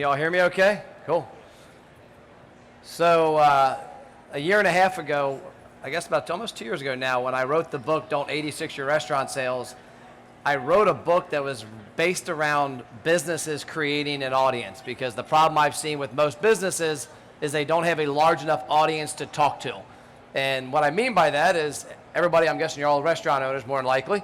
y'all hear me okay? Cool. So a year and a half ago, I guess about almost 2 years ago now, when I wrote the book, Don't 86 Your Restaurant Sales, I wrote a book that was based around businesses creating an audience, because the problem I've seen with most businesses is they don't have a large enough audience to talk to. And what I mean by that is everybody, I'm guessing you're all restaurant owners more than likely,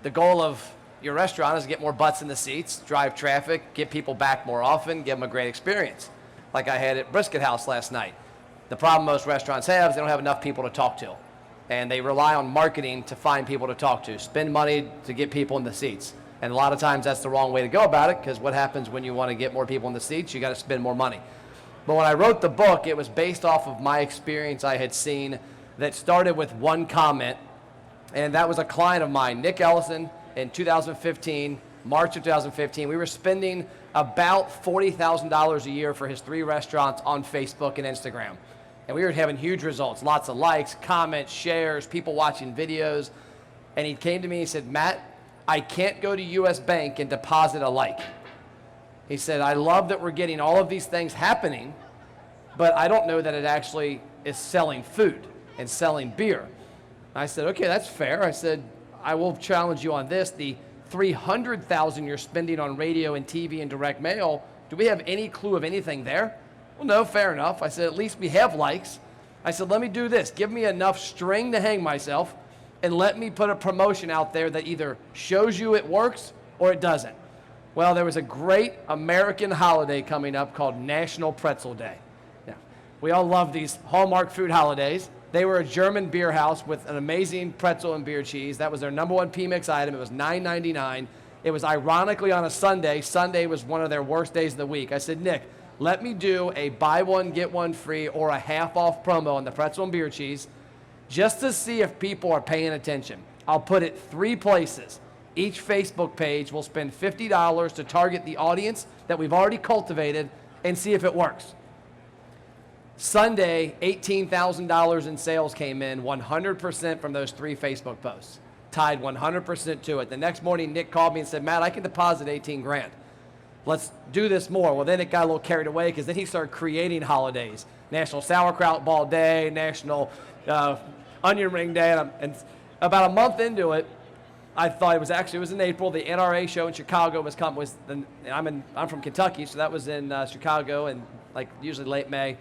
the goal of your restaurant is to get more butts in the seats, drive traffic, get people back more often, give them a great experience. Like I had at Brisket House last night. The problem most restaurants have is they don't have enough people to talk to. And they rely on marketing to find people to talk to, spend money to get people in the seats. And a lot of times that's the wrong way to go about it, because what happens when you want to get more people in the seats? You got to spend more money. But when I wrote the book, it was based off of my experience I had seen that started with one comment, and that was a client of mine, Nick Ellison, in 2015, March of 2015. We were spending about $40,000 a year for his 3 restaurants on Facebook and Instagram. And we were having huge results, lots of likes, comments, shares, people watching videos. And he came to me and he said, Matt, I can't go to US Bank and deposit a like. He said, I love that we're getting all of these things happening, but I don't know that it actually is selling food and selling beer. I said, okay, that's fair. I said, I will challenge you on this. The $300,000 you're spending on radio and TV and direct mail, do we have any clue of anything there? Well, no, fair enough. I said, at least we have likes. I said, let me do this. Give me enough string to hang myself, and let me put a promotion out there that either shows you it works or it doesn't. Well, there was a great American holiday coming up called National Pretzel Day. Now, we all love these Hallmark food holidays. They were a German beer house with an amazing pretzel and beer cheese. That was their number one PMix item. It was $9.99. It was ironically on a Sunday. Sunday was one of their worst days of the week. I said, Nick, let me do a buy one, get one free or a half off promo on the pretzel and beer cheese just to see if people are paying attention. I'll put it 3 places. Each Facebook page will spend $50 to target the audience that we've already cultivated and see if it works. Sunday, $18,000 in sales came in, 100% from those 3 Facebook posts. Tied 100% to it. The next morning, Nick called me and said, Matt, I can deposit 18 grand. Let's do this more. Well, then it got a little carried away because then he started creating holidays. National Sauerkraut Ball Day, National Onion Ring Day. And about a month into it, I thought it was in April. The NRA show in Chicago I'm from Kentucky, so that was in Chicago and like usually late May.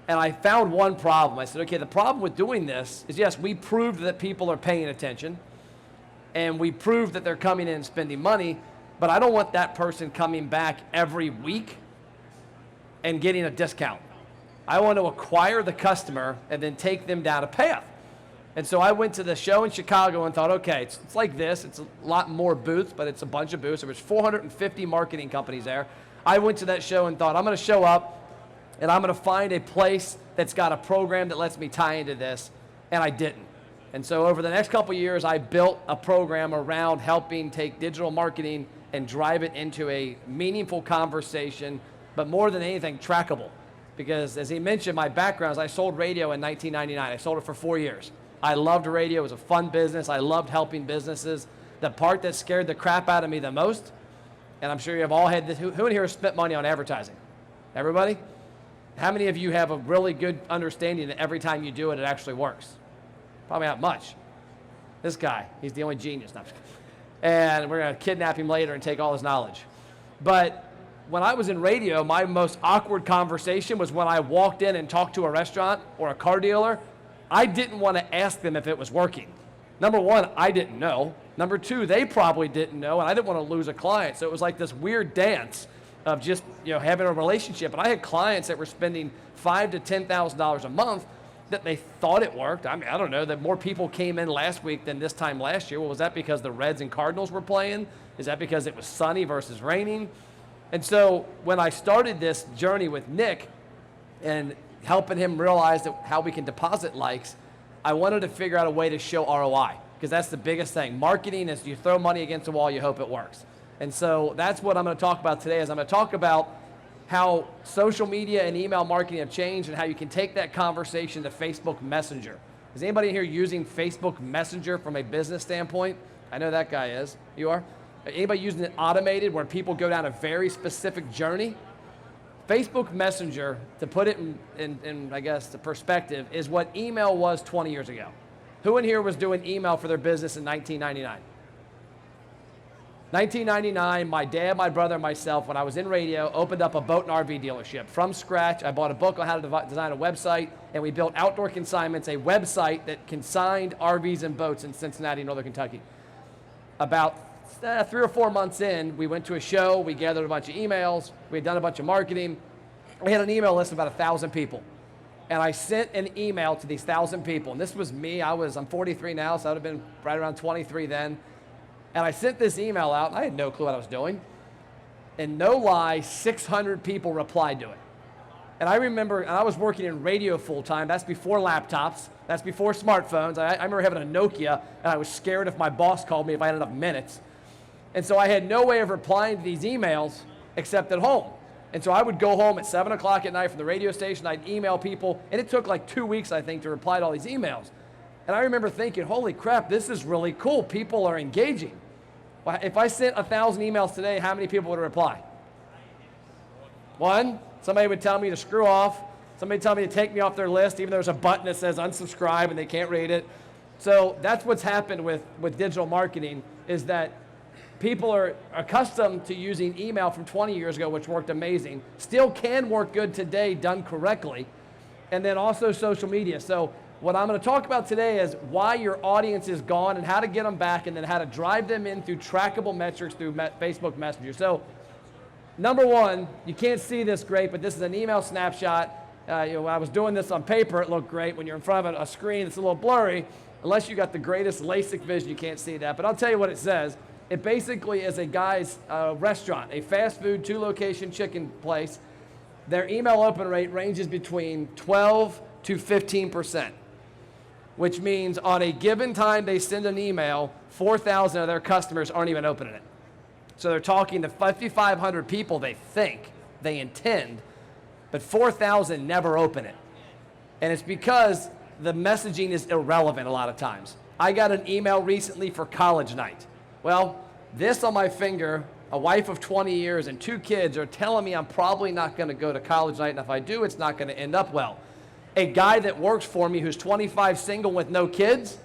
And I found one problem. I said, okay, the problem with doing this is, yes, we proved that people are paying attention and we proved that they're coming in and spending money, but I don't want that person coming back every week and getting a discount. I want to acquire the customer and then take them down a path. And so I went to the show in Chicago and thought, okay, it's like this. It's a lot more booths, but it's a bunch of booths. There was 450 marketing companies there. I went to that show and thought, I'm going to show up and I'm going to find a place that's got a program that lets me tie into this, and I didn't. And so over the next couple of years, I built a program around helping take digital marketing and drive it into a meaningful conversation, but more than anything, trackable. Because as he mentioned, my background is I sold radio in 1999. I sold it for 4 years. I loved radio. It was a fun business. I loved helping businesses. The part that scared the crap out of me the most, and I'm sure you have all had this, who in here has spent money on advertising? Everybody? How many of you have a really good understanding that every time you do it, it actually works? Probably not much. This guy, he's the only genius. No, and we're going to kidnap him later and take all his knowledge. But when I was in radio, my most awkward conversation was when I walked in and talked to a restaurant or a car dealer. I didn't want to ask them if it was working. Number one, I didn't know. Number two, they probably didn't know, and I didn't want to lose a client. So it was like this weird dance of just having a relationship. And I had clients that were spending $5,000 to $10,000 a month that they thought it worked. I mean, I don't know, that more people came in last week than this time last year. Well, was that because the Reds and Cardinals were playing? Is that because it was sunny versus raining? And so when I started this journey with Nick and helping him realize how we can deposit likes, I wanted to figure out a way to show ROI, because that's the biggest thing. Marketing is you throw money against the wall, you hope it works. And so that's what I'm going to talk about today. Is I'm going to talk about how social media and email marketing have changed and how you can take that conversation to Facebook Messenger. Is anybody here using Facebook Messenger from a business standpoint? I know that guy is. You are? Anybody using it automated where people go down a very specific journey? Facebook Messenger, to put it in I guess, the perspective, is what email was 20 years ago. Who in here was doing email for their business in 1999? 1999, my dad, my brother, and myself, when I was in radio, opened up a boat and RV dealership. From scratch, I bought a book on how to design a website, and we built Outdoor Consignments, a website that consigned RVs and boats in Cincinnati, Northern Kentucky. About 3 or 4 months in, we went to a show, we gathered a bunch of emails, we had done a bunch of marketing. We had an email list of about 1,000 people. And I sent an email to these 1,000 people. And this was me, I'm 43 now, so I would have been right around 23 then. And I sent this email out, and I had no clue what I was doing. And no lie, 600 people replied to it. And I remember, and I was working in radio full time, that's before laptops, that's before smartphones. I remember having a Nokia, and I was scared if my boss called me if I had enough minutes. And so I had no way of replying to these emails except at home. And so I would go home at 7 o'clock at night from the radio station, I'd email people, and it took like 2 weeks, I think, to reply to all these emails. And I remember thinking, holy crap, this is really cool. People are engaging. If I sent 1,000 emails today, how many people would reply? One. Somebody would tell me to screw off. Somebody tell me to take me off their list, even though there's a button that says unsubscribe and they can't read it. So that's what's happened with digital marketing, is that people are accustomed to using email from 20 years ago, which worked amazing. Still can work good today, done correctly. And then also social media. So what I'm going to talk about today is why your audience is gone and how to get them back, and then how to drive them in through trackable metrics through Facebook Messenger. So number one, you can't see this great, but this is an email snapshot. When I was doing this on paper, it looked great. When you're in front of a screen, it's a little blurry. Unless you got the greatest LASIK vision, you can't see that. But I'll tell you what it says. It basically is a guy's restaurant, a fast food, 2-location chicken place. Their email open rate ranges between 12 to 15%, which means on a given time they send an email, 4,000 of their customers aren't even opening it. So they're talking to 5,500 people they think, they intend, but 4,000 never open it. And it's because the messaging is irrelevant a lot of times. I got an email recently for college night. Well, this on my finger, a wife of 20 years and 2 kids are telling me I'm probably not going to go to college night, and if I do, it's not going to end up well. A guy that works for me who's 25, single with no kids,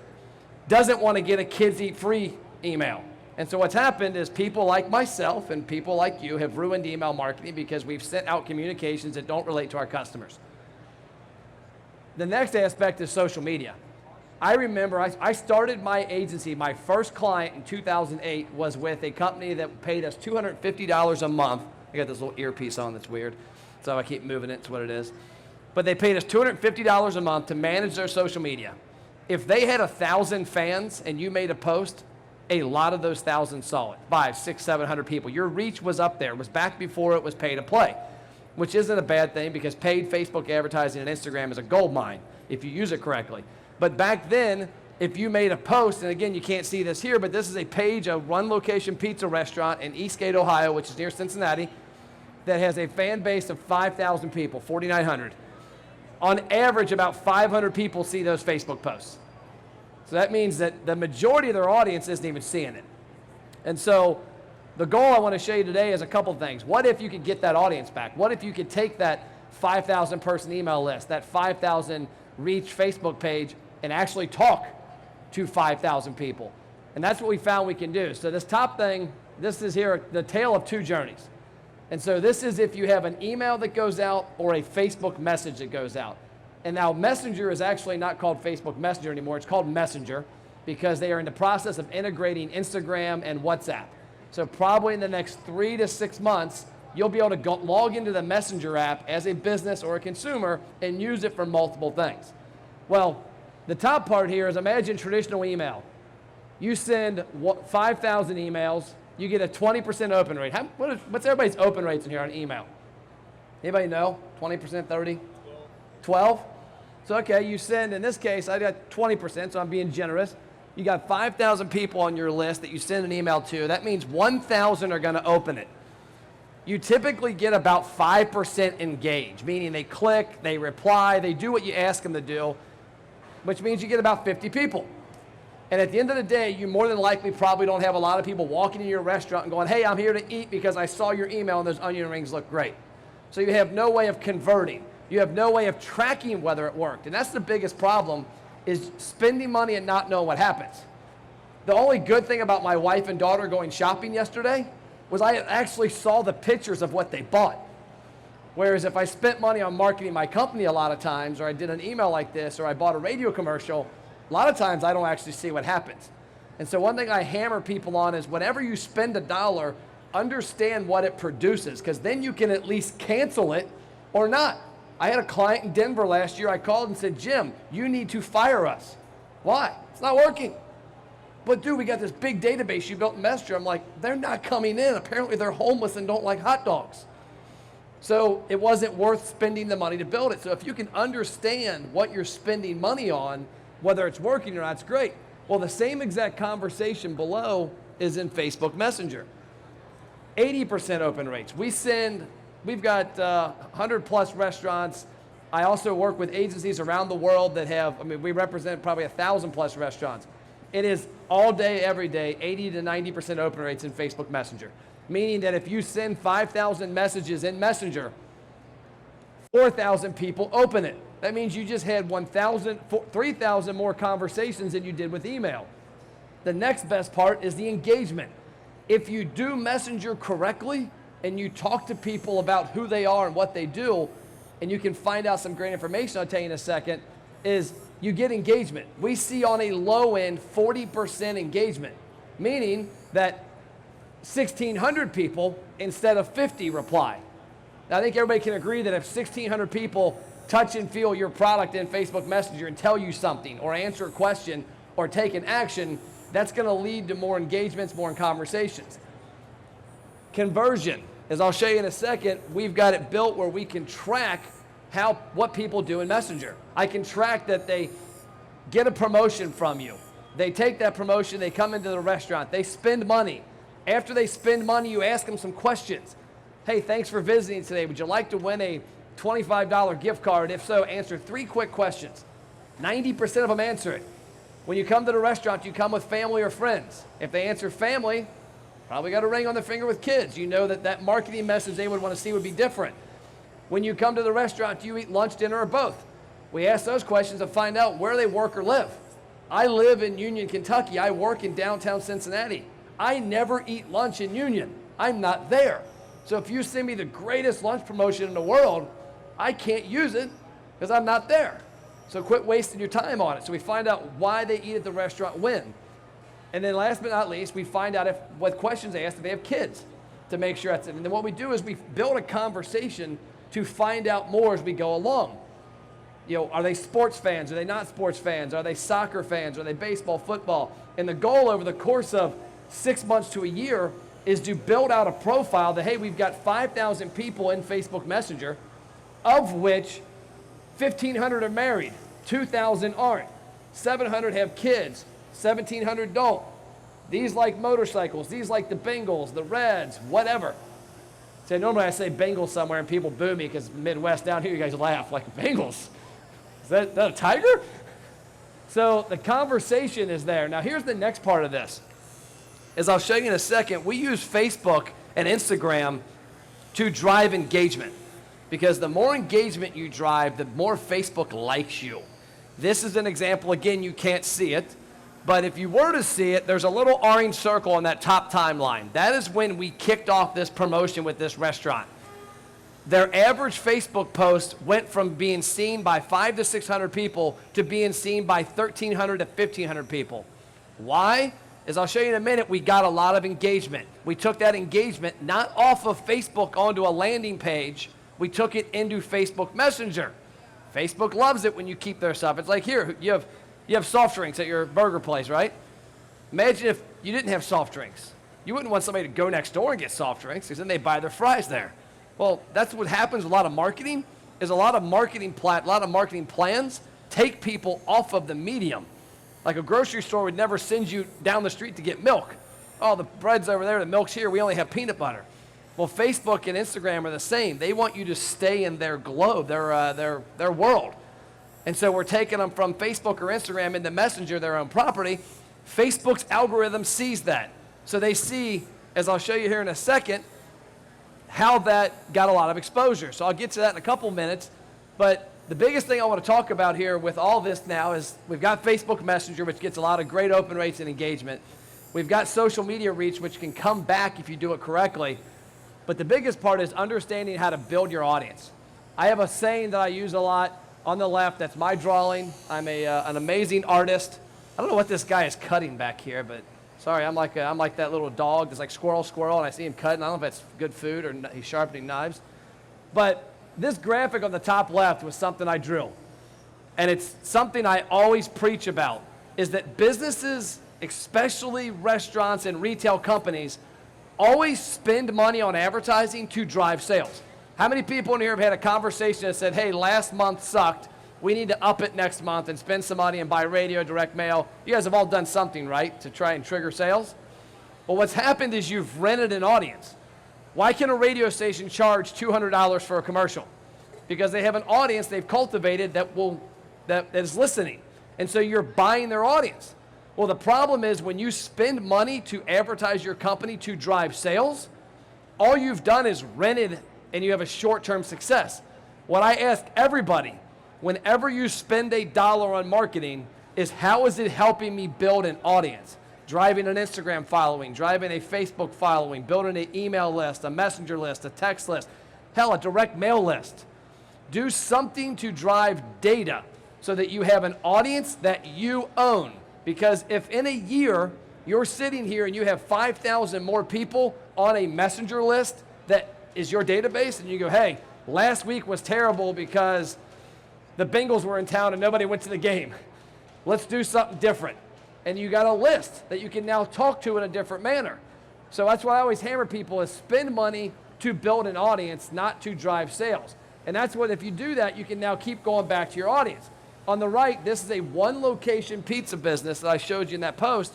doesn't want to get a kids eat free email. And so what's happened is people like myself and people like you have ruined email marketing because we've sent out communications that don't relate to our customers. The next aspect is social media. I remember I started my agency, my first client in 2008 was with a company that paid us $250 a month. I got this little earpiece on that's weird, so I keep moving it, it's what it is. But they paid us $250 a month to manage their social media. If they had 1,000 fans and you made a post, a lot of those 1,000 saw it. 500, 600, 700 people. Your reach was up there. It was back before it was pay to play, which isn't a bad thing because paid Facebook advertising and Instagram is a gold mine if you use it correctly. But back then, if you made a post, and again, you can't see this here, but this is a page of 1-location pizza restaurant in Eastgate, Ohio, which is near Cincinnati, that has a fan base of 5,000 people, 4,900. On average, about 500 people see those Facebook posts. So that means that the majority of their audience isn't even seeing it. And so the goal I want to show you today is a couple things. What if you could get that audience back? What if you could take that 5,000 person email list, that 5,000 reach Facebook page, and actually talk to 5,000 people? And that's what we found we can do. So this top thing, this is here, the tale of 2 journeys. And so this is if you have an email that goes out or a Facebook message that goes out. And now Messenger is actually not called Facebook Messenger anymore. It's called Messenger because they are in the process of integrating Instagram and WhatsApp. So probably in the next 3 to 6 months, you'll be able to log into the Messenger app as a business or a consumer and use it for multiple things. Well, the top part here is imagine traditional email. You send 5,000 emails, you get a 20% open rate. What's everybody's open rates in here on email? Anybody know? 20%, 30? 12? So, okay, you send, in this case, I got 20%, so I'm being generous. You got 5,000 people on your list that you send an email to. That means 1,000 are going to open it. You typically get about 5% engaged, meaning they click, they reply, they do what you ask them to do, which means you get about 50 people. And at the end of the day, you more than likely probably don't have a lot of people walking into your restaurant and going, hey, I'm here to eat because I saw your email and those onion rings look great. So you have no way of converting. You have no way of tracking whether it worked. And that's the biggest problem, is spending money and not knowing what happens. The only good thing about my wife and daughter going shopping yesterday was I actually saw the pictures of what they bought. Whereas if I spent money on marketing my company a lot of times, or I did an email like this, or I bought a radio commercial, a lot of times I don't actually see what happens. And so one thing I hammer people on is whenever you spend $1, understand what it produces, because then you can at least cancel it or not. I had a client in Denver last year. I called and said, Jim, you need to fire us. Why? It's not working. But dude, we got this big database you built in Messenger. I'm like, they're not coming in. Apparently they're homeless and don't like hot dogs. So it wasn't worth spending the money to build it. So if you can understand what you're spending money on, whether it's working or not, it's great. Well, the same exact conversation below is in Facebook Messenger. 80% open rates. We've got 100 plus restaurants. I also work with agencies around the world that have, we represent probably 1,000 plus restaurants. It is all day, every day, 80 to 90% open rates in Facebook Messenger. Meaning that if you send 5,000 messages in Messenger, 4,000 people open it. That means you just had 3,000 more conversations than you did with email. The next best part is the engagement. If you do Messenger correctly and you talk to people about who they are and what they do, and you can find out some great information, I'll tell you in a second, is you get engagement. We see on a low end 40% engagement, meaning that 1,600 people instead of 50 reply. Now, I think everybody can agree that if 1,600 people touch and feel your product in Facebook Messenger and tell you something or answer a question or take an action, that's going to lead to more engagements, more conversations. Conversion, as I'll show you in a second, we've got it built where we can track what people do in Messenger. I can track that they get a promotion from you. They take that promotion, they come into the restaurant, they spend money. After they spend money, you ask them some questions. Hey, thanks for visiting today. Would you like to win a $25 gift card? If so, answer 3 quick questions. 90% of them answer it. When you come to the restaurant, you come with family or friends. If they answer family, probably got a ring on their finger with kids. You know that marketing message they would want to see would be different. When you come to the restaurant, do you eat lunch, dinner, or both? We ask those questions to find out where they work or live. I live in Union, Kentucky. I work in downtown Cincinnati. I never eat lunch in Union. I'm not there. So if you send me the greatest lunch promotion in the world, I can't use it because I'm not there. So quit wasting your time on it. So we find out why they eat at the restaurant when. And then last but not least, we find out what questions they ask if they have kids to make sure that's it. And then what we do is we build a conversation to find out more as we go along. You know, are they sports fans? Are they not sports fans? Are they soccer fans? Are they baseball, football? And the goal over the course of 6 months to a year is to build out a profile that, hey, we've got 5,000 people in Facebook Messenger, of which 1,500 are married, 2,000 aren't, 700 have kids, 1,700 don't. These like motorcycles, these like the Bengals, the Reds, whatever. So normally I say Bengals somewhere and people boo me because Midwest down here you guys laugh like Bengals. Is that a tiger? So the conversation is there. Now here's the next part of this. As I'll show you in a second, we use Facebook and Instagram to drive engagement. Because the more engagement you drive, the more Facebook likes you. This is an example, again, you can't see it. But if you were to see it, there's a little orange circle on that top timeline. That is when we kicked off this promotion with this restaurant. Their average Facebook post went from being seen by 500 to 600 people to being seen by 1,300 to 1,500 people. Why? As I'll show you in a minute, we got a lot of engagement. We took that engagement not off of Facebook onto a landing page. We took it into Facebook Messenger. Facebook loves it when you keep their stuff. It's like here, you have soft drinks at your burger place, right? Imagine if you didn't have soft drinks. You wouldn't want somebody to go next door and get soft drinks because then they buy their fries there. Well, that's what happens with a lot of marketing, is a lot of marketing plans take people off of the medium. Like a grocery store would never send you down the street to get milk. Oh, the bread's over there, the milk's here, we only have peanut butter. Well, Facebook and Instagram are the same. They want you to stay in their globe, their world. And so we're taking them from Facebook or Instagram into Messenger, their own property, Facebook's algorithm sees that. So they see, as I'll show you here in a second, how that got a lot of exposure. So I'll get to that in a couple minutes. But the biggest thing I want to talk about here with all this now is we've got Facebook Messenger, which gets a lot of great open rates and engagement. We've got social media reach, which can come back if you do it correctly. But the biggest part is understanding how to build your audience. I have a saying that I use a lot on the left. That's my drawing. I'm an amazing artist. I don't know what this guy is cutting back here, but sorry, I'm like that little dog that's like squirrel, squirrel, and I see him cutting. I don't know if that's good food or he's sharpening knives. But this graphic on the top left was something I drew. And it's something I always preach about, is that businesses, especially restaurants and retail companies, always spend money on advertising to drive sales. How many people in here have had a conversation that said, hey, last month sucked, we need to up it next month and spend some money and buy radio, direct mail? You guys have all done something, right, to try and trigger sales? Well, what's happened is you've rented an audience. Why can a radio station charge $200 for a commercial? Because they have an audience they've cultivated that is listening. And so you're buying their audience. Well, the problem is when you spend money to advertise your company to drive sales, all you've done is rented and you have a short-term success. What I ask everybody, whenever you spend $1 on marketing, is how is it helping me build an audience? Driving an Instagram following, driving a Facebook following, building an email list, a messenger list, a text list, hell, a direct mail list. Do something to drive data so that you have an audience that you own. Because if in a year you're sitting here and you have 5,000 more people on a messenger list that is your database, and you go, hey, last week was terrible because the Bengals were in town and nobody went to the game. Let's do something different. And you got a list that you can now talk to in a different manner. So that's why I always hammer people is spend money to build an audience, not to drive sales. And that's what, if you do that, you can now keep going back to your audience. On the right, this is a one-location pizza business that I showed you in that post.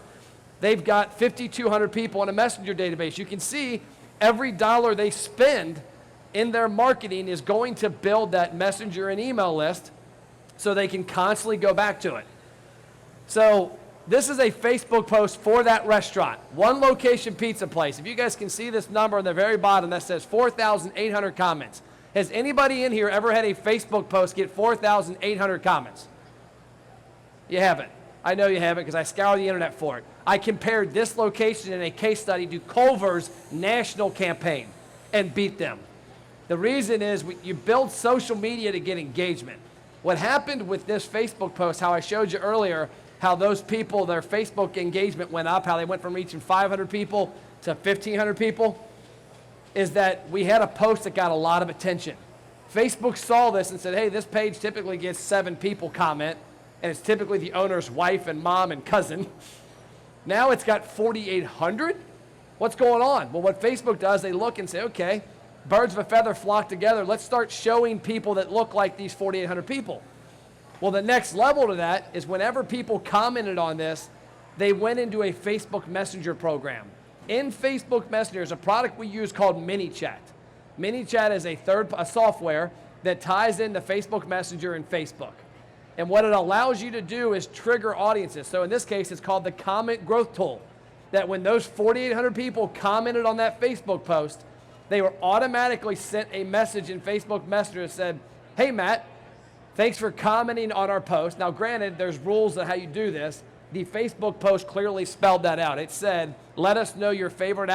They've got 5,200 people in a messenger database. You can see every dollar they spend in their marketing is going to build that messenger and email list so they can constantly go back to it. So this is a Facebook post for that restaurant, one-location pizza place. If you guys can see this number on the very bottom that says 4,800 comments. Has anybody in here ever had a Facebook post get 4,800 comments? You haven't. I know you haven't because I scoured the internet for it. I compared this location in a case study to Culver's national campaign and beat them. The reason is you build social media to get engagement. What happened with this Facebook post, how I showed you earlier, how those people, their Facebook engagement went up, how they went from reaching 500 people to 1,500 people, is that we had a post that got a lot of attention. Facebook saw this and said, hey, this page typically gets 7 people comment, and it's typically the owner's wife and mom and cousin. Now it's got 4,800? What's going on? Well, what Facebook does, they look and say, okay, birds of a feather flock together. Let's start showing people that look like these 4,800 people. Well, the next level to that is whenever people commented on this, they went into a Facebook Messenger program. In Facebook Messenger is a product we use called ManyChat. ManyChat is a software that ties into Facebook Messenger and Facebook. And what it allows you to do is trigger audiences. So in this case, it's called the comment growth tool. That when those 4,800 people commented on that Facebook post, they were automatically sent a message in Facebook Messenger that said, hey, Matt, thanks for commenting on our post. Now, granted, there's rules on how you do this. The Facebook post clearly spelled that out. It said, let us know your favorite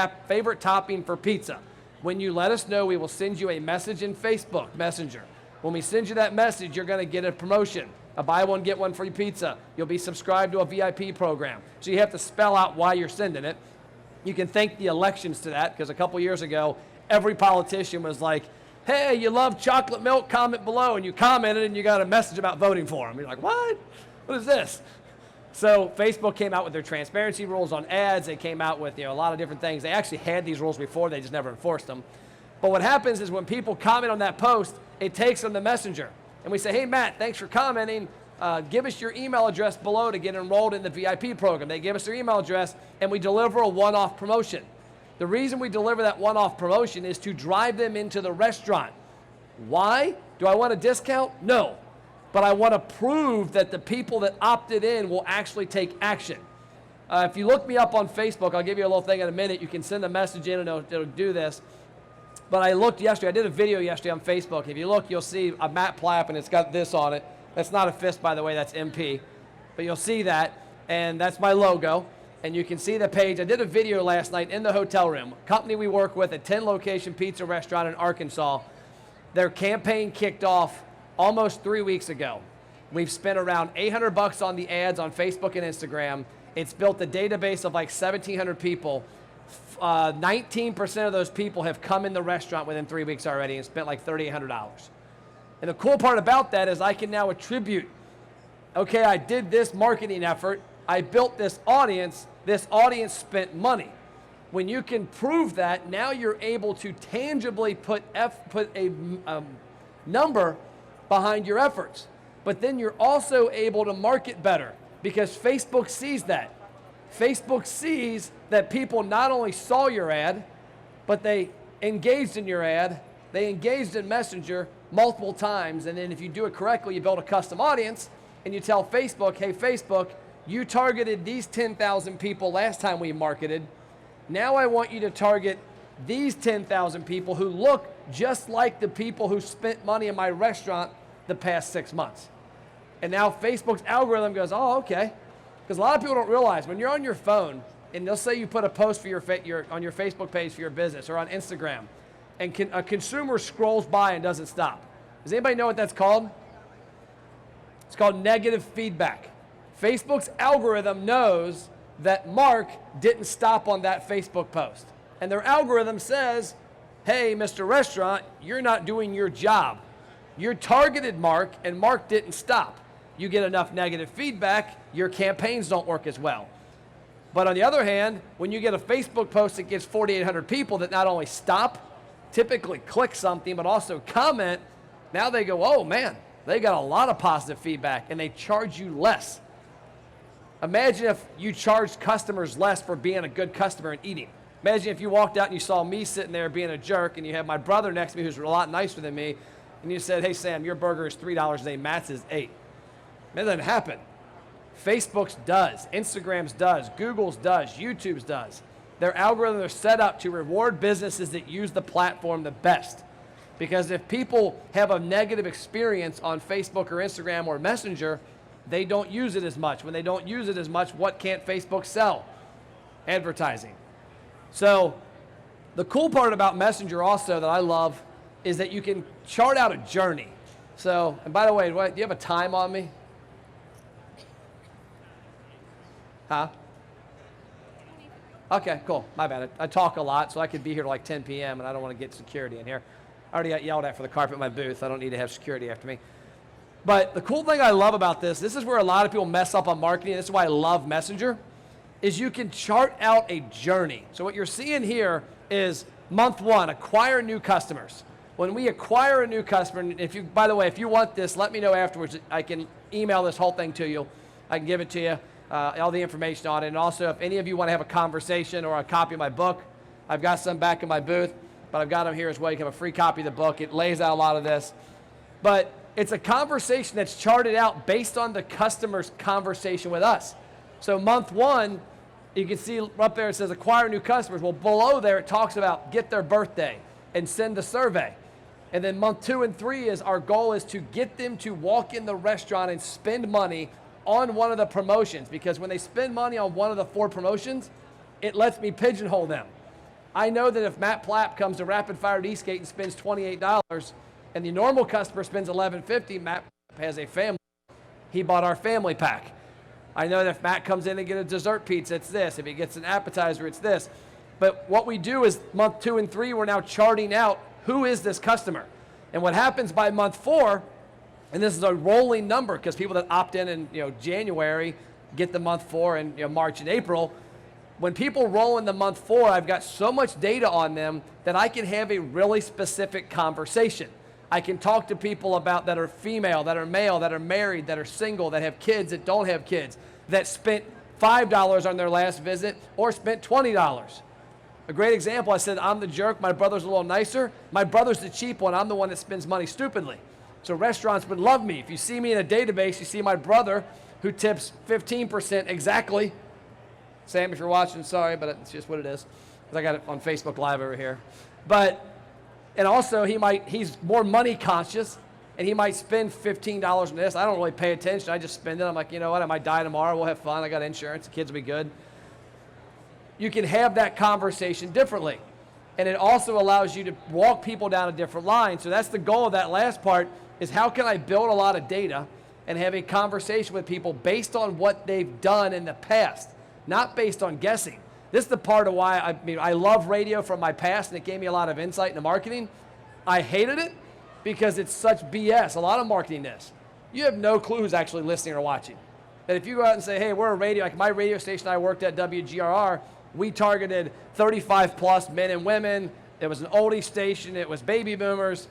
topping for pizza. When you let us know, we will send you a message in Facebook Messenger. When we send you that message, you're going to get a promotion, a buy one, get one free pizza. You'll be subscribed to a VIP program. So you have to spell out why you're sending it. You can thank the elections to that, because a couple years ago, every politician was like, hey, you love chocolate milk, comment below. And you commented and you got a message about voting for them. You're like, what? What is this? So Facebook came out with their transparency rules on ads. They came out with a lot of different things. They actually had these rules before. They just never enforced them. But what happens is when people comment on that post, it takes them to Messenger. And we say, hey, Matt, thanks for commenting. Give us your email address below to get enrolled in the VIP program. They give us their email address, and we deliver a one-off promotion. The reason we deliver that one-off promotion is to drive them into the restaurant. Why? Do I want a discount? No. But I want to prove that the people that opted in will actually take action. If you look me up on Facebook, I'll give you a little thing in a minute. You can send a message in and it'll do this. But I looked yesterday. I did a video yesterday on Facebook. If you look, you'll see a Matt Plapp, and it's got this on it. That's not a fist, by the way. That's MP. But you'll see that, and that's my logo. And you can see the page. I did a video last night in the hotel room. A company we work with, a 10-location pizza restaurant in Arkansas. Their campaign kicked off almost 3 weeks ago. We've spent around $800 on the ads on Facebook and Instagram. It's built a database of like 1,700 people. 19% of those people have come in the restaurant within 3 weeks already and spent like $3,800. And the cool part about that is I can now attribute, okay, I did this marketing effort. I built this audience spent money. When you can prove that, now you're able to tangibly put a number behind your efforts. But then you're also able to market better because Facebook sees that. Facebook sees that people not only saw your ad, but they engaged in your ad, they engaged in Messenger multiple times, and then if you do it correctly, you build a custom audience, and you tell Facebook, hey, Facebook, you targeted these 10,000 people last time we marketed. Now I want you to target these 10,000 people who look just like the people who spent money in my restaurant the past 6 months. And now Facebook's algorithm goes, oh, okay. Because a lot of people don't realize when you're on your phone, and they'll say you put a post for on your Facebook page for your business or on Instagram, and a consumer scrolls by and doesn't stop. Does anybody know what that's called? It's called negative feedback. Facebook's algorithm knows that Mark didn't stop on that Facebook post. And their algorithm says, hey, Mr. Restaurant, you're not doing your job. You targeted Mark, and Mark didn't stop. You get enough negative feedback, your campaigns don't work as well. But on the other hand, when you get a Facebook post that gets 4,800 people that not only stop, typically click something, but also comment, now they go, oh man, they got a lot of positive feedback, and they charge you less. Imagine if you charged customers less for being a good customer and eating. Imagine if you walked out and you saw me sitting there being a jerk, and you had my brother next to me who's a lot nicer than me, and you said, hey Sam, your burger is $3 a day, Matt's is $8. That doesn't happen. Facebook's does, Instagram's does, Google's does, YouTube's does. Their algorithms are set up to reward businesses that use the platform the best. Because if people have a negative experience on Facebook or Instagram or Messenger, they don't use it as much. When they don't use it as much, what can't Facebook sell? Advertising. So the cool part about Messenger also that I love is that you can chart out a journey. So, and by the way, do you have a time on me? Huh? Okay, cool. My bad. I talk a lot, so I could be here till like 10 p.m., and I don't want to get security in here. I already got yelled at for the carpet in my booth. I don't need to have security after me. But the cool thing I love about this is where a lot of people mess up on marketing. This is why I love Messenger, is you can chart out a journey. So what you're seeing here is month one, acquire new customers. When we acquire a new customer, and if you, by the way, if you want this, let me know afterwards. I can email this whole thing to you. I can give it to you, all the information on it. And also, if any of you want to have a conversation or a copy of my book, I've got some back in my booth, but I've got them here as well. You can have a free copy of the book. It lays out a lot of this. But it's a conversation that's charted out based on the customer's conversation with us. So month one, you can see up there it says acquire new customers. Well, below there it talks about get their birthday and send the survey. And then month 2 and 3 is our goal is to get them to walk in the restaurant and spend money on one of the promotions, because when they spend money on one of the 4 promotions, it lets me pigeonhole them. I know that if Matt Plapp comes to Rapid Fire at Eastgate and spends $28 and the normal customer spends $11.50, Matt has a family. He bought our family pack. I know that if Matt comes in and gets a dessert pizza, it's this. If he gets an appetizer, it's this. But what we do is month 2 and 3, we're now charting out who is this customer. And what happens by month 4, and this is a rolling number because people that opt in January get the month 4 and March and April. When people roll in the month 4, I've got so much data on them that I can have a really specific conversation. I can talk to people about that are female, that are male, that are married, that are single, that have kids, that don't have kids, that spent $5 on their last visit or spent $20. A great example, I said, I'm the jerk, my brother's a little nicer. My brother's the cheap one, I'm the one that spends money stupidly. So restaurants would love me. If you see me in a database, you see my brother who tips 15% exactly. Sam, if you're watching, sorry, but it's just what it is. Because I got it on Facebook Live over here. But, and also he's more money conscious, and he might spend $15 on this. I don't really pay attention. I just spend it. I'm like, you know what? I might die tomorrow. We'll have fun. I got insurance. The kids will be good. You can have that conversation differently. And it also allows you to walk people down a different line. So that's the goal of that last part, is how can I build a lot of data and have a conversation with people based on what they've done in the past, not based on guessing. This is the part of why I love radio from my past, and it gave me a lot of insight into marketing. I hated it because it's such BS. A lot of marketing is. You have no clue who's actually listening or watching. That if you go out and say, hey, we're a radio, like my radio station I worked at, WGRR, we targeted 35 plus men and women. It was an oldie station. It was baby boomers.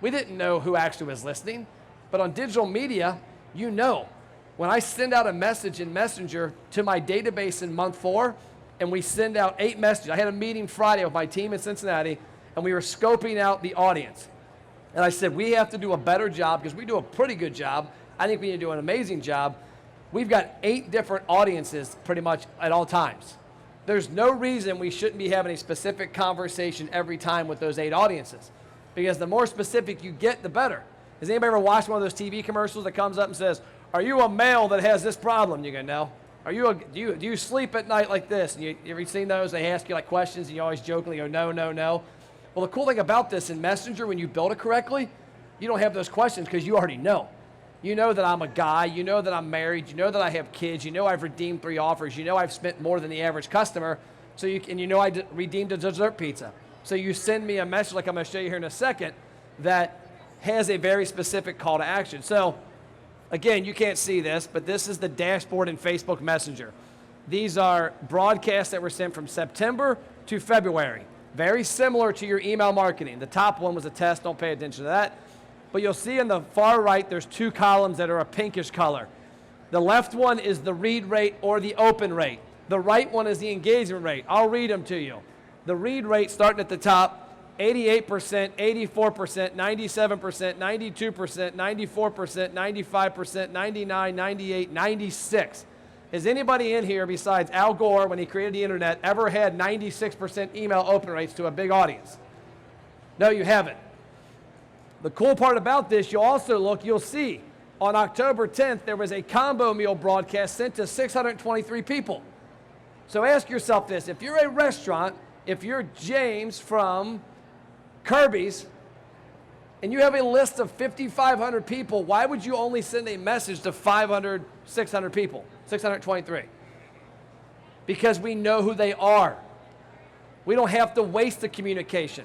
We didn't know who actually was listening. But on digital media, you know. When I send out a message in Messenger to my database in month 4, and we send out 8 messages. I had a meeting Friday with my team in Cincinnati, and we were scoping out the audience. And I said, we have to do a better job, because we do a pretty good job. I think we need to do an amazing job. We've got 8 different audiences pretty much at all times. There's no reason we shouldn't be having a specific conversation every time with those 8 audiences, because the more specific you get, the better. Has anybody ever watched one of those TV commercials that comes up and says, are you a male that has this problem? You go, no. Do you sleep at night like this? And you ever seen those? They ask you like questions, and you always jokingly go, no, no, no. Well, the cool thing about this in Messenger, when you build it correctly, you don't have those questions because you already know. You know that I'm a guy. You know that I'm married. You know that I have kids. You know I've redeemed 3 offers. You know I've spent more than the average customer. And you know I redeemed a dessert pizza. So you send me a message like I'm going to show you here in a second that has a very specific call to action. So again, you can't see this, but this is the dashboard in Facebook Messenger. These are broadcasts that were sent from September to February. Very similar to your email marketing. The top one was a test. Don't pay attention to that. But you'll see in the far right, there's 2 columns that are a pinkish color. The left one is the read rate or the open rate. The right one is the engagement rate. I'll read them to you. The read rate starting at the top, 88%, 84%, 97%, 92%, 94%, 95%, 99, 98, 96. Has anybody in here besides Al Gore, when he created the internet, ever had 96% email open rates to a big audience? No, you haven't. The cool part about this, you'll see on October 10th, there was a combo meal broadcast sent to 623 people. So ask yourself this, if you're a restaurant, if you're James from Kirby's, and you have a list of 5,500 people, why would you only send a message to 500, 600 people, 623? Because we know who they are. We don't have to waste the communication.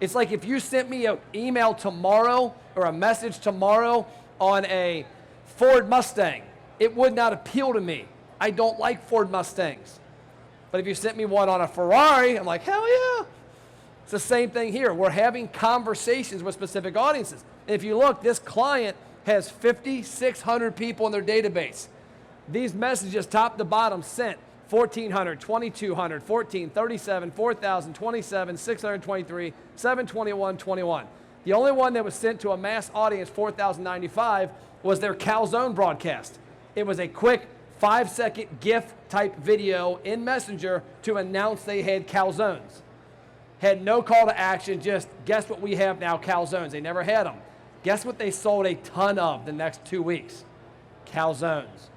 It's like if you sent me an email tomorrow or a message tomorrow on a Ford Mustang, it would not appeal to me. I don't like Ford Mustangs. But if you sent me one on a Ferrari, I'm like, hell yeah. It's the same thing here. We're having conversations with specific audiences. And if you look, this client has 5,600 people in their database. These messages, top to bottom, sent 1,400, 2,200, 14, 37, 4,000, 27, 623, 721, 21. The only one that was sent to a mass audience, 4,095, was their calzone broadcast. It was a quick 5-second GIF type video in Messenger to announce they had calzones. Had no call to action, just guess what we have now, calzones. They never had them. Guess what they sold a ton of the next 2 weeks? Calzones.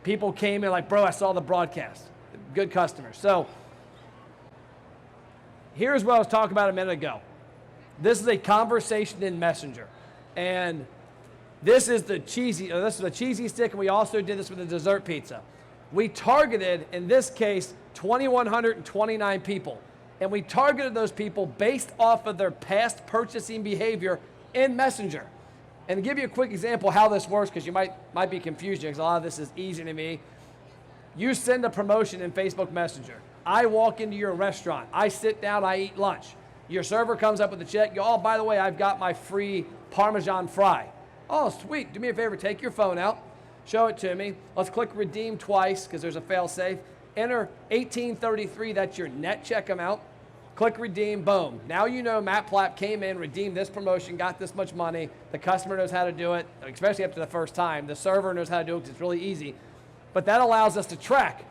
People came in like, bro, I saw the broadcast. Good customers. So here's what I was talking about a minute ago. This is a conversation in Messenger. And this is the cheesy stick, and we also did this with the dessert pizza. We targeted, in this case, 2,129 people. And we targeted those people based off of their past purchasing behavior in Messenger. And to give you a quick example how this works, because you might be confused, because a lot of this is easy to me. You send a promotion in Facebook Messenger. I walk into your restaurant. I sit down, I eat lunch. Your server comes up with a check. You go, oh, by the way, I've got my free Parmesan fry. Oh, sweet. Do me a favor. Take your phone out. Show it to me. Let's click redeem twice because there's a fail safe. Enter 1833. That's your net check amount. Click redeem. Boom. Now you know Matt Plapp came in, redeemed this promotion, got this much money. The customer knows how to do it, especially after the first time. The server knows how to do it because it's really easy. But that allows us to track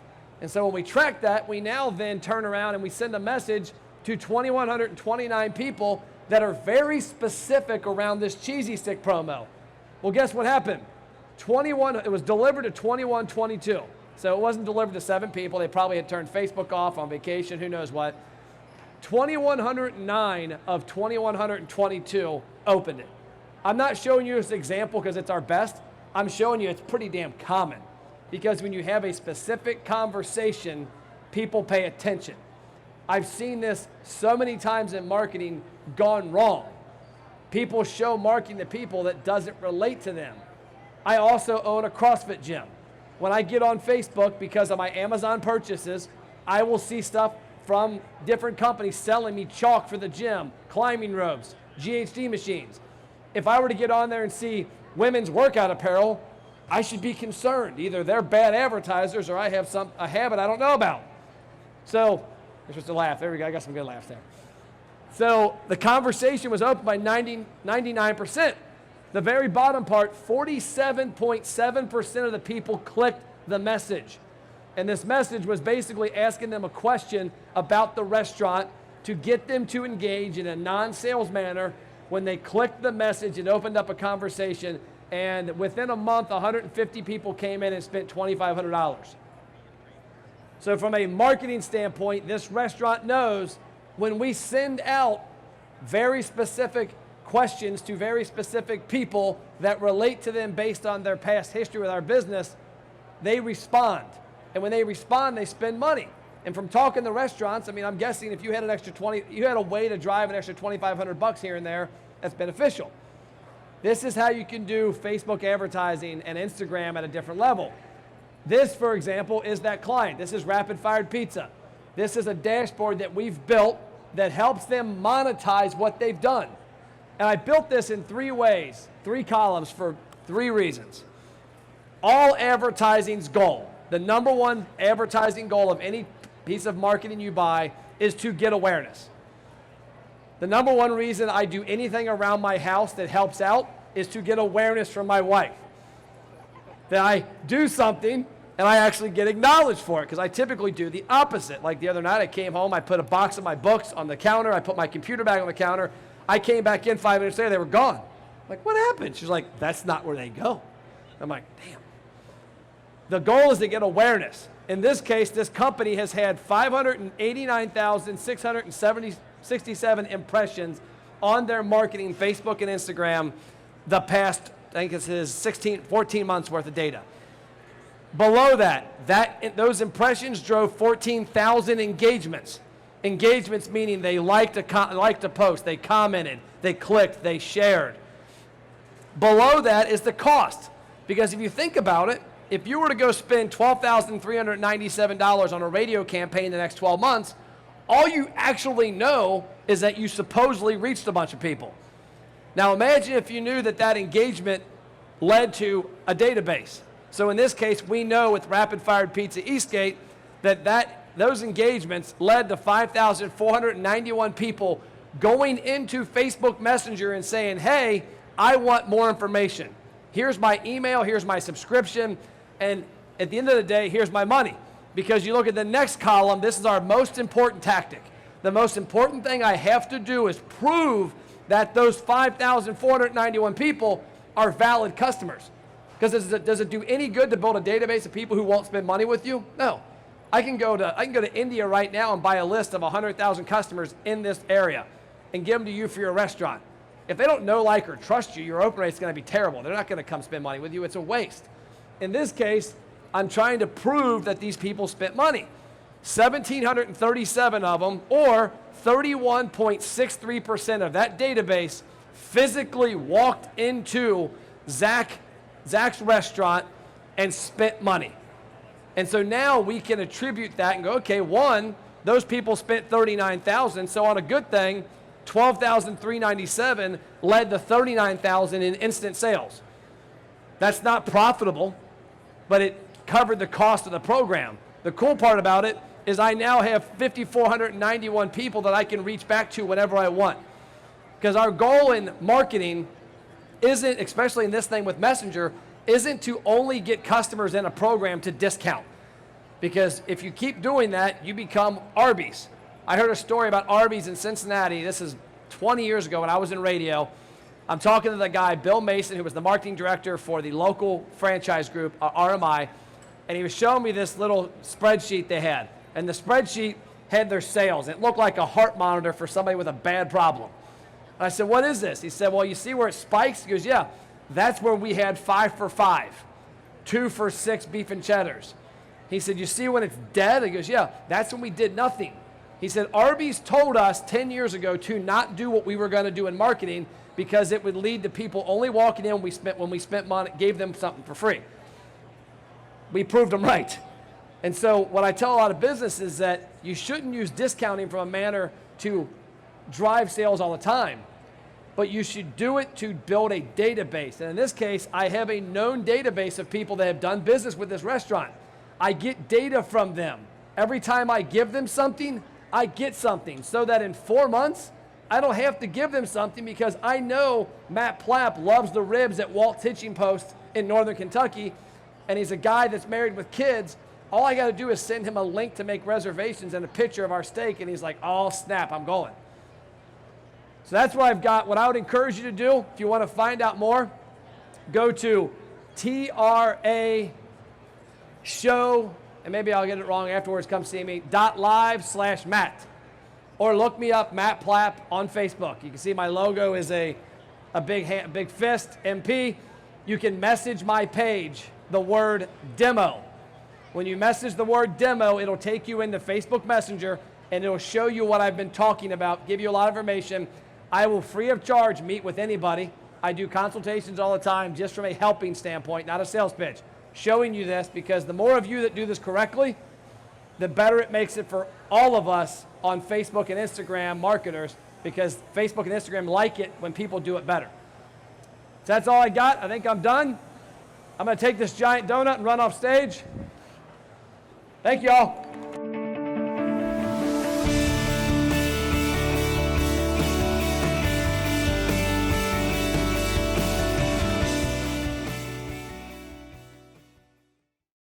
And so when we track that, we now then turn around and we send a message to 2,129 people that are very specific around this cheesy stick promo. Well, guess what happened? It was delivered to 2122. So it wasn't delivered to 7 people. They probably had turned Facebook off, on vacation, who knows what. 2,109 of 2,122 opened it. I'm not showing you this example because it's our best. I'm showing you it's pretty damn common. Because when you have a specific conversation, people pay attention. I've seen this so many times in marketing gone wrong. People show marketing to people that doesn't relate to them. I also own a CrossFit gym. When I get on Facebook, because of my Amazon purchases, I will see stuff from different companies selling me chalk for the gym, climbing ropes, GHD machines. If I were to get on there and see women's workout apparel, I should be concerned. Either they're bad advertisers or I have a habit I don't know about. So, you're supposed to laugh. There we go. I got some good laughs there. So the conversation was opened by 99%. The very bottom part, 47.7% of the people clicked the message. And this message was basically asking them a question about the restaurant to get them to engage in a non-sales manner. When they clicked the message, it opened up a conversation. And within a month, 150 people came in and spent $2,500. So from a marketing standpoint, this restaurant knows when we send out very specific questions to very specific people that relate to them based on their past history with our business, they respond. And when they respond, they spend money. And from talking to restaurants, I mean, I'm guessing if you had you had a way to drive an extra $2,500 here and there, that's beneficial. This is how you can do Facebook advertising and Instagram at a different level. This, for example, is that client. This is Rapid Fired Pizza. This is a dashboard that we've built that helps them monetize what they've done. And I built this in 3 ways, 3 columns for 3 reasons. All advertising's goal, the number one advertising goal of any piece of marketing you buy is to get awareness. The number one reason I do anything around my house that helps out is to get awareness from my wife. That I do something and I actually get acknowledged for it, because I typically do the opposite. Like the other night, I came home, I put a box of my books on the counter, I put my computer bag on the counter, I came back in 5 minutes later, they were gone. I'm like, what happened? She's like, that's not where they go. I'm like, damn. The goal is to get awareness. In this case, this company has had 589,667 impressions on their marketing, Facebook and Instagram, the past, I think it says 14 months worth of data. Below that, those impressions drove 14,000 engagements. Engagements meaning they liked a post, they commented, they clicked, they shared. Below that is the cost. Because if you think about it, if you were to go spend $12,397 on a radio campaign the next 12 months, all you actually know is that you supposedly reached a bunch of people. Now imagine if you knew that that engagement led to a database. So in this case, we know with Rapid Fired Pizza Eastgate that those engagements led to 5,491 people going into Facebook Messenger and saying, hey, I want more information. Here's my email, here's my subscription, and at the end of the day, here's my money. Because you look at the next column, this is our most important tactic. The most important thing I have to do is prove that those 5,491 people are valid customers. Because does it do any good to build a database of people who won't spend money with you? No. I can go to India right now and buy a list of 100,000 customers in this area and give them to you for your restaurant. If they don't know, like, or trust you, your open rate is going to be terrible. They're not going to come spend money with you. It's a waste. In this case, I'm trying to prove that these people spent money. 1,737 of them, or 31.63% of that database, physically walked into Zach's restaurant and spent money. And so now we can attribute that and go, okay, one, those people spent $39,000, so on a good thing, $12,397 led to $39,000 in instant sales. That's not profitable, but it covered the cost of the program. The cool part about it is I now have 5,491 people that I can reach back to whenever I want. Because our goal in marketing isn't, especially in this thing with Messenger, isn't to only get customers in a program to discount. Because if you keep doing that, you become Arby's. I heard a story about Arby's in Cincinnati. This is 20 years ago when I was in radio. I'm talking to the guy, Bill Mason, who was the marketing director for the local franchise group, RMI, and he was showing me this little spreadsheet they had. And the spreadsheet had their sales. It looked like a heart monitor for somebody with a bad problem. I said, what is this? He said, well, you see where it spikes? He goes, yeah, that's where we had 5 for $5, 2 for $6 beef and cheddars. He said, you see when it's dead? He goes, yeah, that's when we did nothing. He said, Arby's told us 10 years ago to not do what we were going to do in marketing because it would lead to people only walking in when we spent money, gave them something for free. We proved them right. And so what I tell a lot of businesses is that you shouldn't use discounting from a manner to drive sales all the time, but you should do it to build a database. And in this case, I have a known database of people that have done business with this restaurant. I get data from them. Every time I give them something, I get something, so that in 4 months, I don't have to give them something because I know Matt Plapp loves the ribs at Walt's Hitching Post in Northern Kentucky, and he's a guy that's married with kids. All I got to do is send him a link to make reservations and a picture of our steak, and he's like, oh, snap, I'm going. So that's what I've got. What I would encourage you to do, if you want to find out more, go to TRA Show, and maybe I'll get it wrong afterwards, come see me, .live/Matt. Or look me up, Matt Plapp, on Facebook. You can see my logo is a big fist, MP. You can message my page the word demo. When you message the word demo, it'll take you into Facebook Messenger, and it'll show you what I've been talking about, give you a lot of information. I will, free of charge, meet with anybody. I do consultations all the time just from a helping standpoint, not a sales pitch, showing you this, because the more of you that do this correctly, the better it makes it for all of us on Facebook and Instagram marketers, because Facebook and Instagram like it when people do it better. So that's all I got. I think I'm done. I'm going to take this giant donut and run off stage. Thank you all.